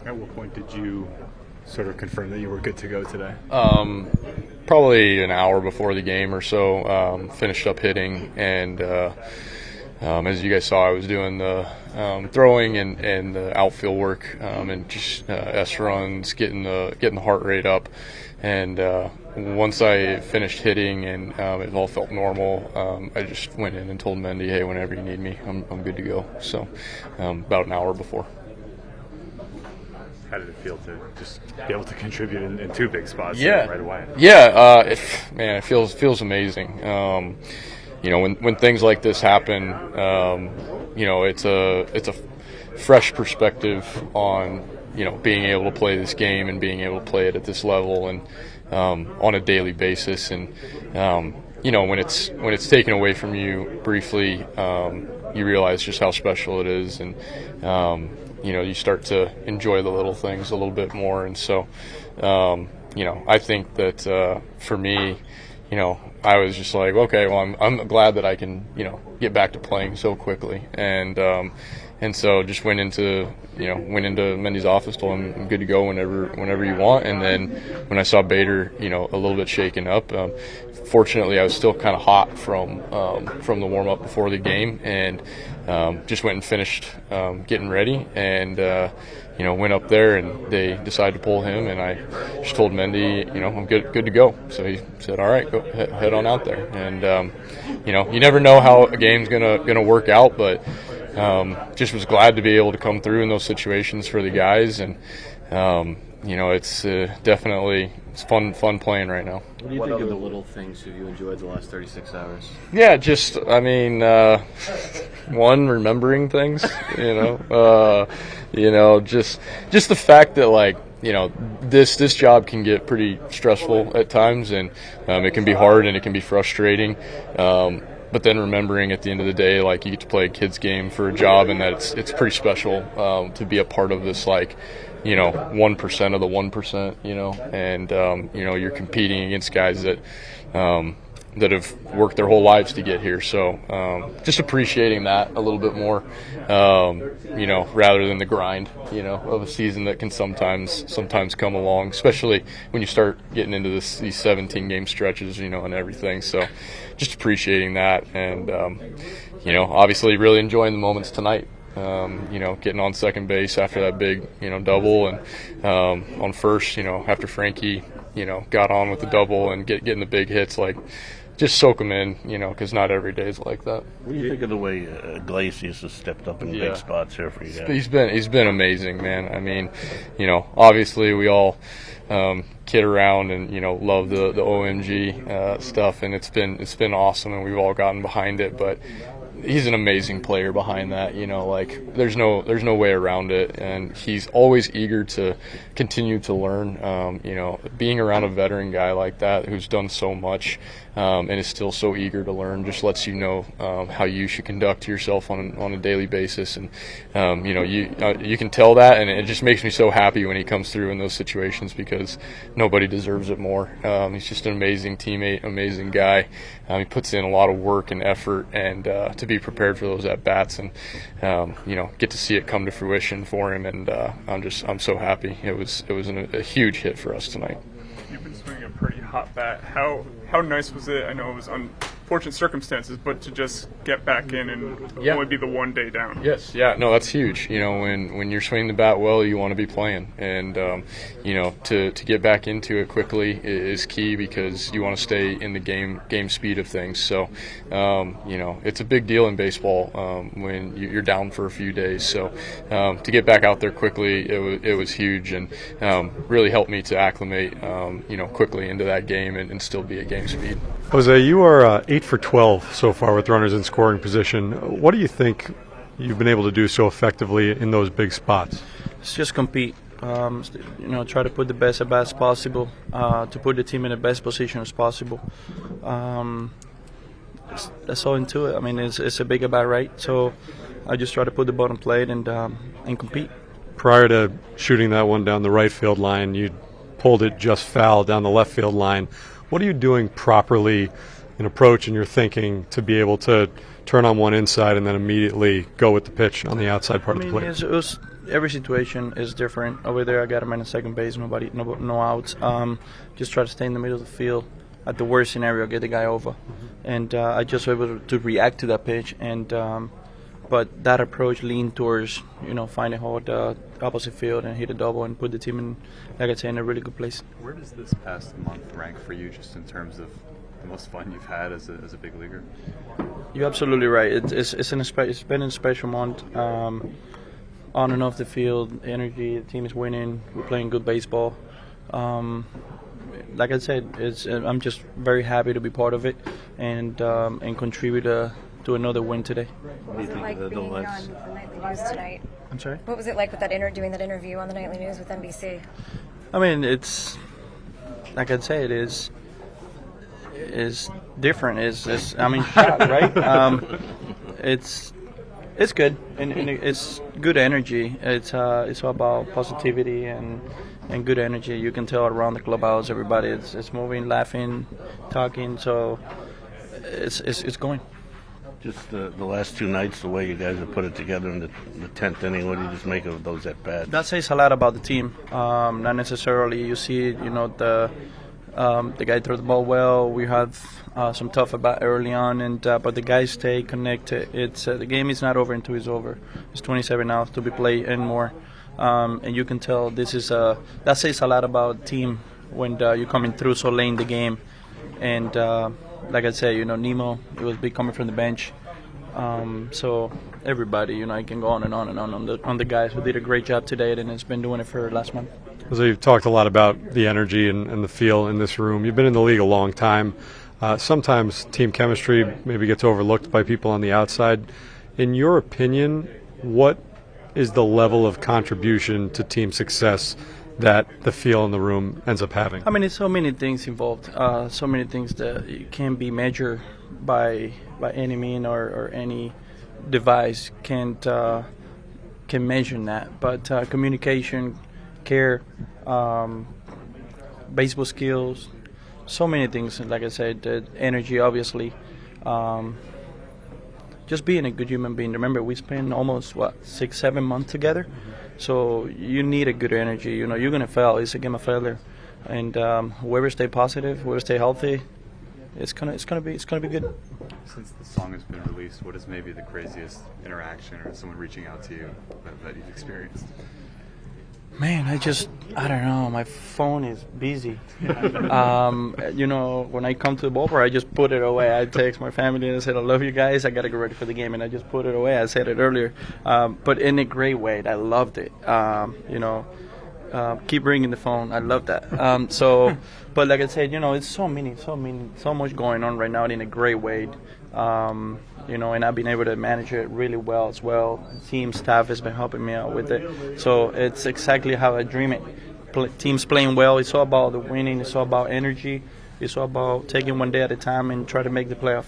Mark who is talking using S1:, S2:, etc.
S1: At what point did you sort of confirm that you were good to go today?
S2: Probably an hour before the game or so. Finished up hitting, and as you guys saw, I was doing the throwing and the outfield work, and just S runs, getting the heart rate up. And once I finished hitting and it all felt normal, I just went in and told Mendy, hey, whenever you need me, I'm good to go. So about an hour before.
S1: How did it feel to just be able to contribute in two big spots right away?
S2: Yeah, it feels amazing. When things like this happen, it's a fresh perspective on being able to play this game and being able to play it at this level and on a daily basis. And when it's taken away from you briefly, you realize just how special it is, and you start to enjoy the little things a little bit more. And so, I think that for me, I was just like, okay, well, I'm glad that I can, get back to playing so quickly, and so just went into Mendy's office, told him I'm good to go whenever you want. And then when I saw Bader, a little bit shaken up, fortunately I was still kind of hot from the warm up before the game, and just went and finished getting ready, and went up there, and they decided to pull him, and I just told Mendy, I'm good to go. So he said, all right, go head on out there. And you never know how a game's gonna work out, but just was glad to be able to come through in those situations for the guys, and it's definitely fun playing right now.
S3: What do you think of the little things have you enjoyed the last 36 hours?
S2: Yeah, just one, remembering things, just the fact that this job can get pretty stressful at times, and it can be hard and it can be frustrating. But then remembering at the end of the day, you get to play a kid's game for a job, and that it's pretty special to be a part of this, 1% of the 1%, and you're competing against guys that have worked their whole lives to get here. So just appreciating that a little bit more, rather than the grind, of a season that can sometimes come along, especially when you start getting into these 17-game stretches, and everything. So just appreciating that, and obviously really enjoying the moments tonight. Getting on second base after that big, double, and on first, after Frankie, got on with the double and getting the big hits, just soak them in, because not every day is like that.
S3: What do you think of the way Iglesias has stepped up in big spots here for you guys?
S2: He's been amazing, man. I mean, obviously we all kid around and love the OMG stuff, and it's been awesome, and we've all gotten behind it, but he's an amazing player behind that. There's no way around it, and he's always eager to continue to learn. Being around a veteran guy like that who's done so much and is still so eager to learn just lets you know how you should conduct yourself on a daily basis. And you can tell that, and it just makes me so happy when he comes through in those situations, because nobody deserves it more. He's just an amazing teammate, amazing guy. He puts in a lot of work and effort, and to be prepared for those at bats, and get to see it come to fruition for him, and I'm so happy. It was a huge hit for us tonight.
S4: You've been swinging a pretty hot bat. How nice was it? I know it was unfortunate circumstances, but to just get back in and only be the one day down.
S2: Yes, yeah, no, that's huge. When you're swinging the bat well, you want to be playing, and to get back into it quickly is key, because you want to stay in the game speed of things. So it's a big deal in baseball when you're down for a few days. So to get back out there quickly, it was huge, and really helped me to acclimate quickly into that game and still be at game speed.
S5: Jose, you are 8 for 12 so far with runners in scoring position. What do you think you've been able to do so effectively in those big spots?
S6: It's just compete. Try to put the best at bats possible, to put the team in the best position as possible. That's all into it. I mean, it's a big at bat, right? So I just try to put the ball on plate and compete.
S5: Prior to shooting that one down the right field line, you pulled it just foul down the left field line. What are you doing properly in approach and your thinking to be able to turn on one inside and then immediately go with the pitch on the outside part of the plate?
S6: It every situation is different. Over there, I got him in second base, no outs. Just try to stay in the middle of the field. At the worst scenario, get the guy over, and I just was able to react to that pitch. And but that approach leaned towards find a hole at the opposite field and hit a double and put the team in, like I say, in a really good place.
S1: Where does this past month rank for you, just in terms of the most fun you've had as a big leaguer?
S6: You're absolutely right. It's been a special month. On and off the field, energy. The team is winning. We're playing good baseball. Like I said, I'm just very happy to be part of it and contribute to another win today.
S7: What was it like being on the nightly news tonight?
S6: I'm sorry?
S7: What was it like with doing that interview on the nightly news with NBC?
S6: I mean, it's like I'd say, it is different. I'm in shock, right? It's good, and it's good energy. It's all about positivity and good energy. You can tell around the clubhouse, everybody is moving, laughing, talking. So it's going.
S3: Just the last two nights, the way you guys have put it together in the 10th inning, what do you just make of those at bats?
S6: That says a lot about the team. Not necessarily you see, the guy throws the ball well. We have some tough at bat early on, but the guys stay connected. It's the game is not over until it's over. It's 27 hours to be played and more, and you can tell this is that says a lot about the team when you're coming through so late in the game, and. Like I said, Nimmo, it was big coming from the bench. So everybody, I can go on and on and on the guys who did a great job today and has been doing it for last month.
S5: So you've talked a lot about the energy and the feel in this room. You've been in the league a long time. Sometimes team chemistry maybe gets overlooked by people on the outside. In your opinion, what is the level of contribution to team success that the feel in the room ends up having?
S6: I mean, it's so many things involved, so many things that can be measured by any mean or any device can measure that. But communication, care, baseball skills, so many things. Like I said, the energy, obviously. Just being a good human being. Remember, we spent almost 6-7 months together. So you need a good energy. You're going to fail. It's a game of failure, and whoever stay positive, whoever stay healthy, it's gonna be good.
S1: Since the song has been released, what is maybe the craziest interaction or someone reaching out to you that you've experienced?
S6: Man, I don't know. My phone is busy. When I come to the ballpark, I just put it away. I text my family and I said, I love you guys. I got to get ready for the game. And I just put it away. I said it earlier. But in a great way. I loved it. Keep ringing the phone. I love that. But like I said, it's so much going on right now in a great way. And I've been able to manage it really well as well. Team staff has been helping me out with it. So it's exactly how I dream it. Teams playing well. It's all about the winning. It's all about energy. It's all about taking one day at a time and try to make the playoff.